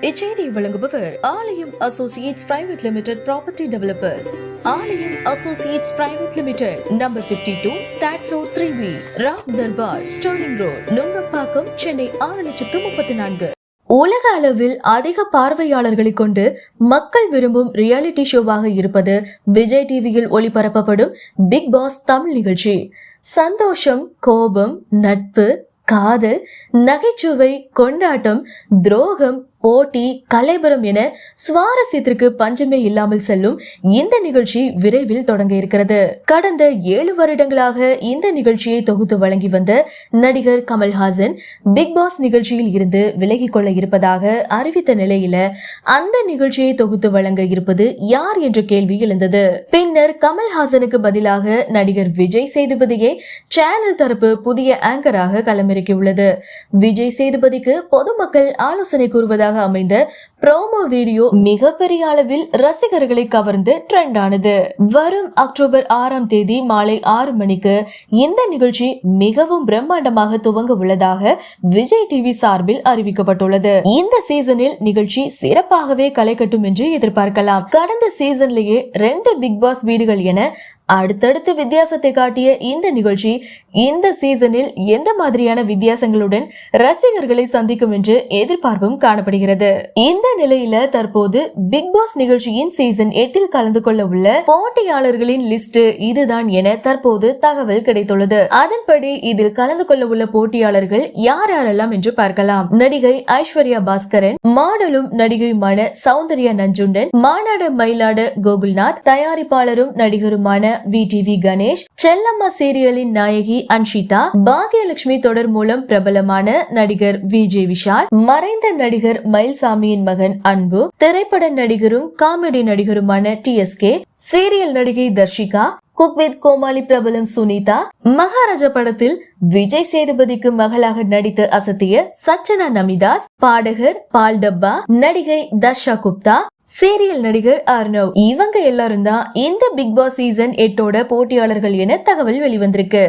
இச்செய்தியை வழங்குபவர் Aalayam associates private limited property developers. Aalayam associates private limited, number 52, third floor, 3B, Ram Darbar, sterling road, Nungambakkam, Chennai 6,34,000. உலக அளவில் அதிக பார்வையாளர்களை கொண்டு மக்கள் விரும்பும் ரியாலிட்டி ஷோவாக இருப்பது விஜய் டிவியில் ஒளிபரப்பப்படும் பிக் பாஸ் தமிழ் நிகழ்ச்சி. சந்தோஷம், கோபம், நட்பு, காதல், நகைச்சுவை, கொண்டாட்டம், துரோகம், போட்டி, கலைபரம் என சுவாரஸ்யத்திற்கு பஞ்சமே இல்லாமல் செல்லும் இந்த நிகழ்ச்சி விரைவில் தொடங்க இருக்கிறது. கடந்த 7 வருடங்களாக இந்த நிகழ்ச்சியை தொகுத்து வழங்கி வந்த நடிகர் கமல்ஹாசன் பிக் பாஸ் நிகழ்ச்சியில் இருந்து விலகிக் கொள்ள இருப்பதாக அறிவித்த நிலையில அந்த நிகழ்ச்சியை தொகுத்து வழங்க இருப்பது யார் என்ற கேள்வி எழுந்தது. பின்னர் கமல்ஹாசனுக்கு பதிலாக நடிகர் விஜய் சேதுபதியை சேனல் தரப்பு புதிய ஆங்கராக களமிறக்கியுள்ளது. விஜய் சேதுபதிக்கு பொதுமக்கள் ஆலோசனை கூறுவதாக அமைந்த ப்ரோமோ வீடியோ மிகப்பெரிய அளவில் ரசிகர்களை கவர்ந்து ட்ரெண்ட் ஆனது. வரும் அக்டோபர் 6ஆம் தேதி மாலை 6 மணிக்கு இந்த நிகழ்ச்சி மிகவும் பிரம்மாண்டமாக துவங்க உள்ளதாக விஜய் டிவி சார்பில் அறிவிக்கப்பட்டுள்ளது. இந்த சீசனில் நிகழ்ச்சி சிறப்பாகவே களை கட்டும் என்று எதிர்பார்க்கலாம். கடந்த சீசன்லேயே 2 பிக் பாஸ் வீடுகள் என அடுத்தடுத்து வித்தியாசத்தை காட்டிய இந்த நிகழ்ச்சி இந்த சீசனில் எந்த மாதிரியான வித்தியாசங்களுடன் ரசிகர்களை சந்திக்கும் என்று எதிர்பார்ப்பும் காணப்படுகிறது. இந்த நிலையில தற்போது பிக் பாஸ் நிகழ்ச்சியின் சீசன் 8 கலந்து கொள்ள உள்ள போட்டியாளர்களின் லிஸ்ட் இதுதான் என தற்போது தகவல் கிடைத்துள்ளது. அதன்படி இதில் கலந்து கொள்ள உள்ள போட்டியாளர்கள் யார் யாரெல்லாம் என்று பார்க்கலாம். நடிகை ஐஸ்வர்யா பாஸ்கரன், மாடலும் நடிகையுமான சௌந்தர்யா நஞ்சுண்டன், மாநாடு மயிலாடு கோகுல்நாத், தயாரிப்பாளரும் நடிகருமான VTV கணேஷ், செல்லம்மா சீரியலின் நாயகி அன்ஷிதா, பாக்யலட்சுமி தொடர் மூலம் பிரபலமான நடிகர் VJ விஷால், மறைந்த நடிகர் மயில்சாமியின் மகன் அன்பு, திரைப்பட நடிகரும் காமெடி நடிகருமான TSK, சீரியல் நடிகை தர்ஷிகா, குக் வித் கோமாளி பிரபலம் சுனிதா, மகாராஜா படத்தில் விஜய் சேதுபதிக்கு மகளாக நடித்து அசத்திய சச்சனா நமிதாஸ், பாடகர் பால் டப்பா, நடிகை தர்ஷா குப்தா, சீரியல் நடிகர் அர்ணவ், இவங்க எல்லாரும் தான் இந்த பிக் பாஸ் சீசன் 8 போட்டியாளர்கள் என தகவல் வெளிவந்திருக்கு.